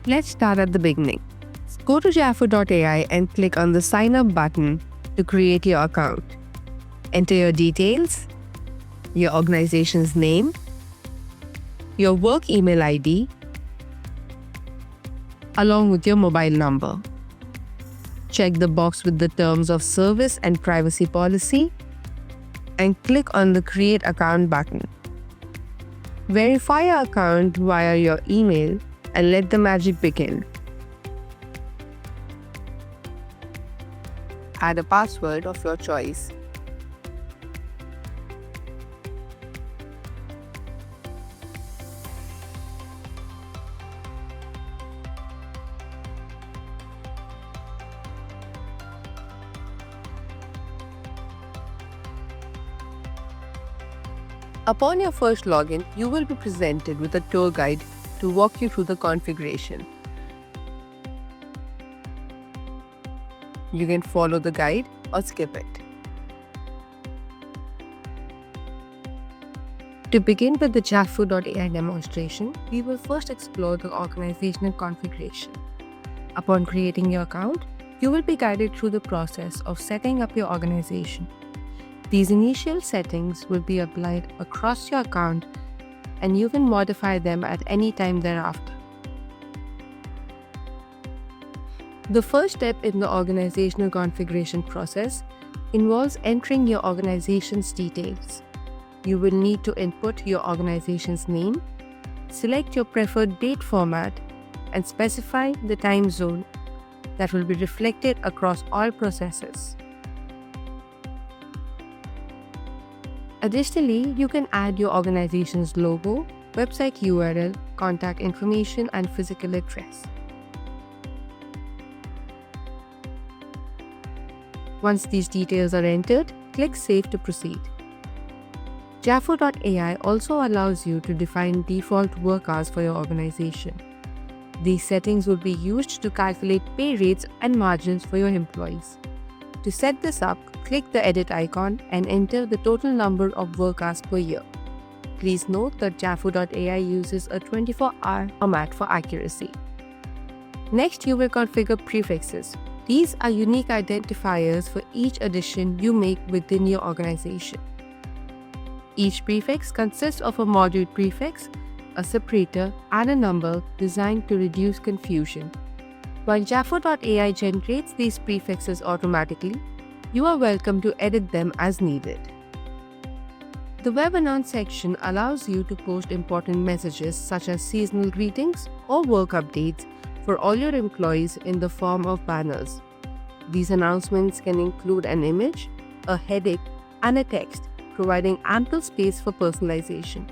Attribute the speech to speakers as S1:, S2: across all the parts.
S1: Let's start at the beginning. Go to Japfu.ai and click on the Sign Up button to create your account. Enter your details, your organization's name, your work email ID, along with your mobile number. Check the box with the Terms of Service and Privacy Policy and click on the Create Account button. Verify your account via your email and let the magic begin. Add a password of your choice. Upon your first login, you will be presented with a tour guide to walk you through the configuration. You can follow the guide or skip it. To begin with the Japfu.ai demonstration, we will first explore the organizational configuration. Upon creating your account, you will be guided through the process of setting up your organization. These initial settings will be applied across your account and you can modify them at any time thereafter. The first step in the organizational configuration process involves entering your organization's details. You will need to input your organization's name, select your preferred date format, and specify the time zone that will be reflected across all processes. Additionally, you can add your organization's logo, website URL, contact information, and physical address. Once these details are entered, click Save to proceed. Japfu.ai also allows you to define default work hours for your organization. These settings will be used to calculate pay rates and margins for your employees. To set this up, click the edit icon and enter the total number of work hours per year. Please note that Japfu.ai uses a 24-hour format for accuracy. Next, you will configure prefixes. These are unique identifiers for each addition you make within your organization. Each prefix consists of a module prefix, a separator, and a number designed to reduce confusion. While Japfu.ai generates these prefixes automatically, you are welcome to edit them as needed. The Web Announce section allows you to post important messages such as seasonal greetings or work updates for all your employees in the form of banners. These announcements can include an image, a heading, and a text, providing ample space for personalization.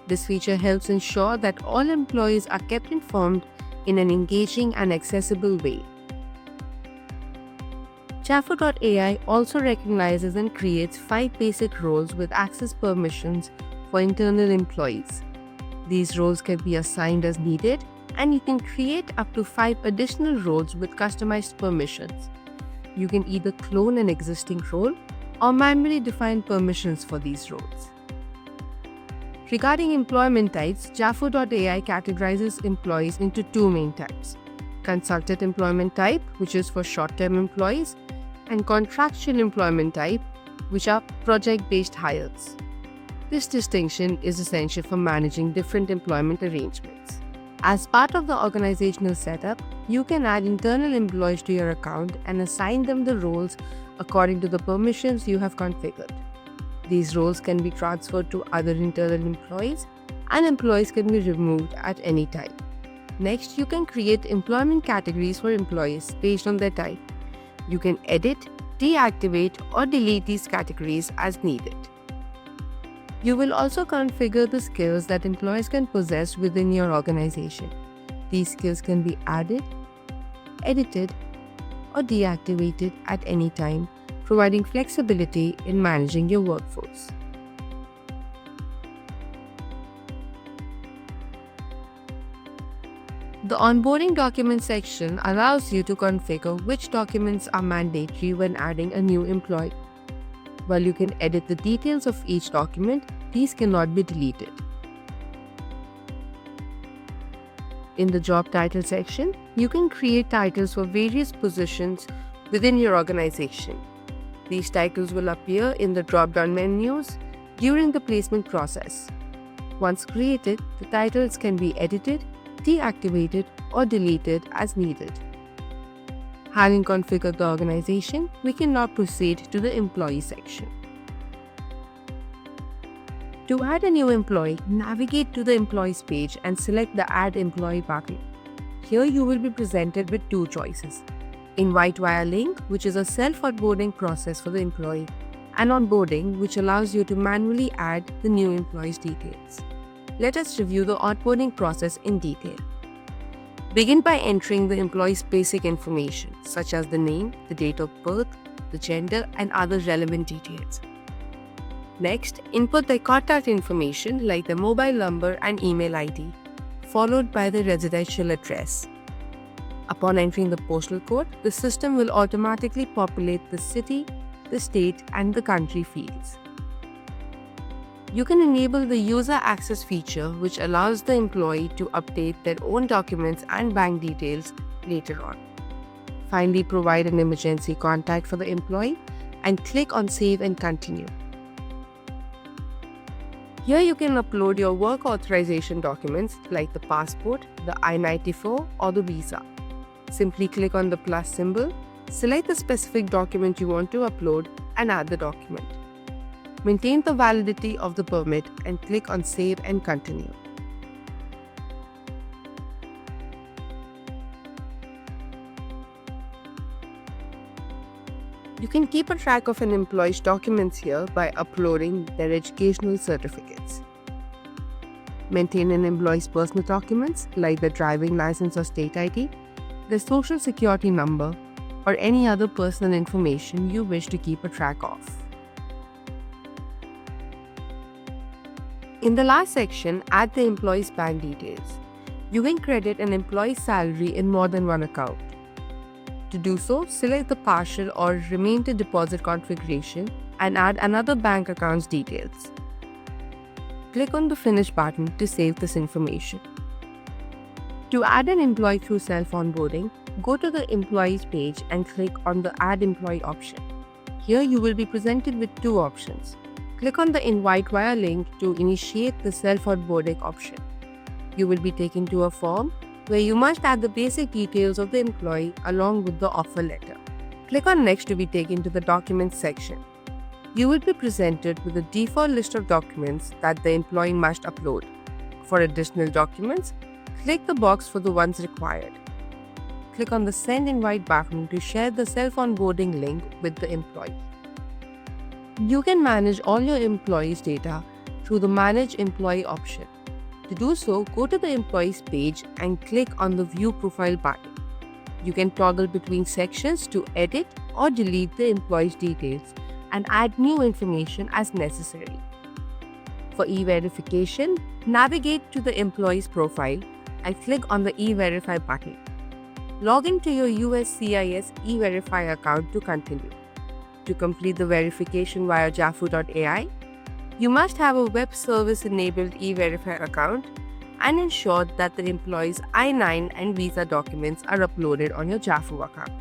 S1: This feature helps ensure that all employees are kept informed in an engaging and accessible way. Japfu.ai also recognizes and creates 5 basic roles with access permissions for internal employees. These roles can be assigned as needed, and you can create up to 5 additional roles with customized permissions. You can either clone an existing role or manually define permissions for these roles. Regarding employment types, Japfu.ai categorizes employees into 2 main types: consultant employment type, which is for short-term employees, and contractual employment type, which are project-based hires. This distinction is essential for managing different employment arrangements. As part of the organizational setup, you can add internal employees to your account and assign them the roles according to the permissions you have configured. These roles can be transferred to other internal employees, and employees can be removed at any time. Next, you can create employment categories for employees based on their type. You can edit, deactivate, or delete these categories as needed. You will also configure the skills that employees can possess within your organization. These skills can be added, edited, or deactivated at any time, providing flexibility in managing your workforce. The onboarding document section allows you to configure which documents are mandatory when adding a new employee. While you can edit the details of each document, these cannot be deleted. In the job title section, you can create titles for various positions within your organization. These titles will appear in the drop-down menus during the placement process. Once created, the titles can be edited, deactivated, or deleted as needed. Having configured the organization, we can now proceed to the employee section. To add a new employee, navigate to the Employees page and select the Add Employee button. Here you will be presented with two choices: Invite via link, which is a self-onboarding process for the employee, and Onboarding, which allows you to manually add the new employee's details. Let us review the onboarding process in detail. Begin by entering the employee's basic information, such as the name, the date of birth, the gender, and other relevant details. Next, input the contact information like the mobile number and email ID, followed by the residential address. Upon entering the postal code, the system will automatically populate the city, the state, and the country fields. You can enable the user access feature, which allows the employee to update their own documents and bank details later on. Finally, provide an emergency contact for the employee and click on Save and Continue. Here you can upload your work authorization documents like the passport, the I-94, or the visa. Simply click on the plus symbol, select the specific document you want to upload, and add the document. Maintain the validity of the permit and click on Save and Continue. You can keep a track of an employee's documents here by uploading their educational certificates. Maintain an employee's personal documents like their driving license or state ID, their social security number, or any other personal information you wish to keep a track of. In the last section, add the employee's bank details. You can credit an employee's salary in more than one account. To do so, select the partial or remain to deposit configuration and add another bank account's details. Click on the Finish button to save this information. To add an employee through self-onboarding, go to the Employees page and click on the Add Employee option. Here you will be presented with two options. Click on the Invite via link to initiate the self-onboarding option. You will be taken to a form where you must add the basic details of the employee along with the offer letter. Click on Next to be taken to the Documents section. You will be presented with a default list of documents that the employee must upload. For additional documents, click the box for the ones required. Click on the Send Invite button to share the self-onboarding link with the employee. You can manage all your employees' data through the Manage Employee option. To do so, go to the Employees page and click on the View Profile button. You can toggle between sections to edit or delete the employee's details and add new information as necessary. For e-verification, navigate to the employee's profile and click on the E-Verify button. Log into your USCIS E-Verify account to continue. To complete the verification via Japfu.ai, you must have a web service-enabled E-Verify account and ensure that the employee's I-9 and visa documents are uploaded on your Japfu account.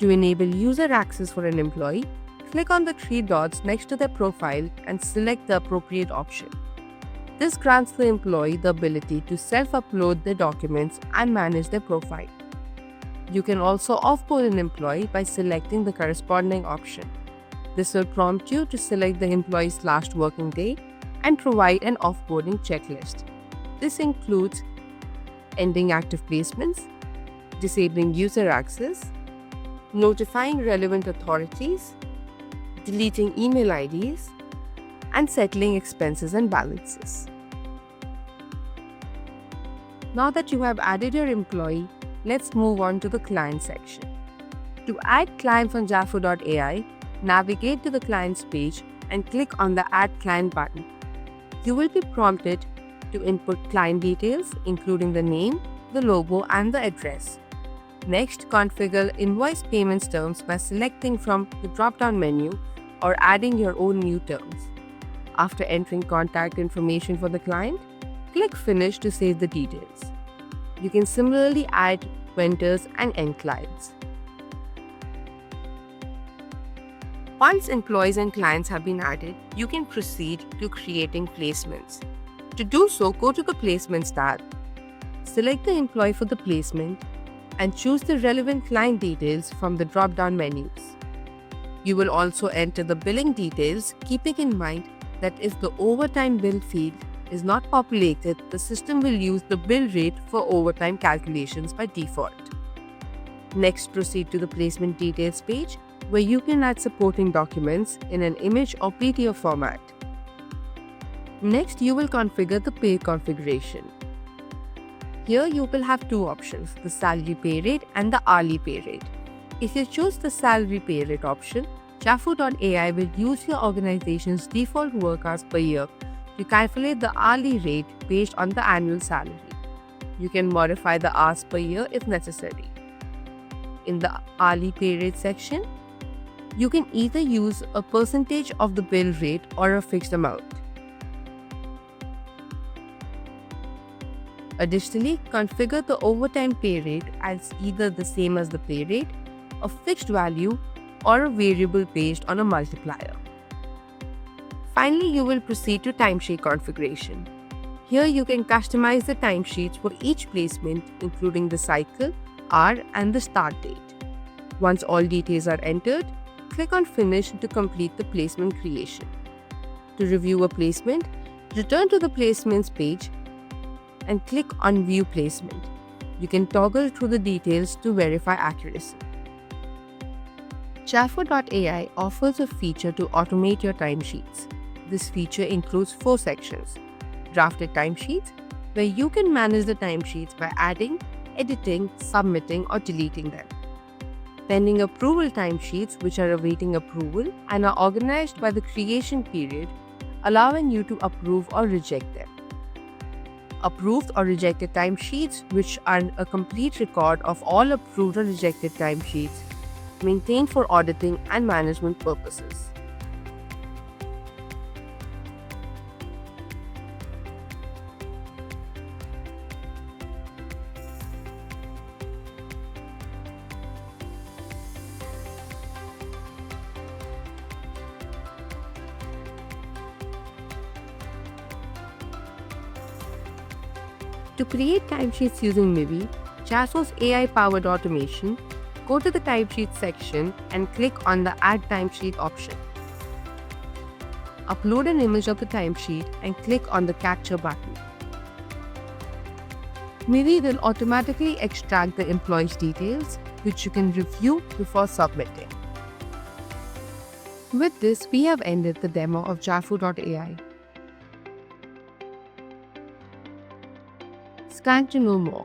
S1: To enable user access for an employee, click on the three dots next to their profile and select the appropriate option. This grants the employee the ability to self-upload their documents and manage their profile. You can also offboard an employee by selecting the corresponding option. This will prompt you to select the employee's last working day and provide an offboarding checklist. This includes ending active placements, disabling user access, notifying relevant authorities, deleting email IDs, and settling expenses and balances. Now that you have added your employee, let's move on to the client section. To add clients on Japfu.ai, navigate to the Clients page and click on the Add Client button. You will be prompted to input client details, including the name, the logo, and the address. Next, configure invoice payments terms by selecting from the drop-down menu or adding your own new terms. After entering contact information for the client, Click Finish to save the details. You can similarly add vendors and end clients. Once employees and clients have been added, you can proceed to creating placements. To do so, go to the Placements tab. Select the employee for the placement and choose the relevant client details from the drop-down menus. You will also enter the billing details, keeping in mind that if the overtime bill field is not populated, the system will use the bill rate for overtime calculations by default. Next, proceed to the Placement Details page, where you can add supporting documents in an image or PDF format. Next, you will configure the pay configuration. Here you will have two options, the salary pay rate and the hourly pay rate. If you choose the salary pay rate option, Japfu.ai will use your organization's default work hours per year to calculate the hourly rate based on the annual salary. You can modify the hours per year if necessary. In the hourly pay rate section, you can either use a percentage of the bill rate or a fixed amount. Additionally, configure the overtime pay rate as either the same as the pay rate, a fixed value, or a variable based on a multiplier. Finally, you will proceed to timesheet configuration. Here you can customize the timesheets for each placement, including the cycle, hour, and the start date. Once all details are entered, click on Finish to complete the placement creation. To review a placement, return to the Placements page and click on View Placement. You can toggle through the details to verify accuracy. Japfu.ai offers a feature to automate your timesheets. This feature includes 4 sections. Drafted timesheets, where you can manage the timesheets by adding, editing, submitting, or deleting them. Pending approval timesheets, which are awaiting approval and are organized by the creation period, allowing you to approve or reject them. Approved or rejected timesheets, which are a complete record of all approved or rejected timesheets, maintained for auditing and management purposes. To create timesheets using Mivi, Japfu's AI-powered automation, go to the Timesheet section and click on the Add Timesheet option. Upload an image of the timesheet and click on the Capture button. Mivi will automatically extract the employee's details, which you can review before submitting. With this, we have ended the demo of Japfu.ai. Scan to know more.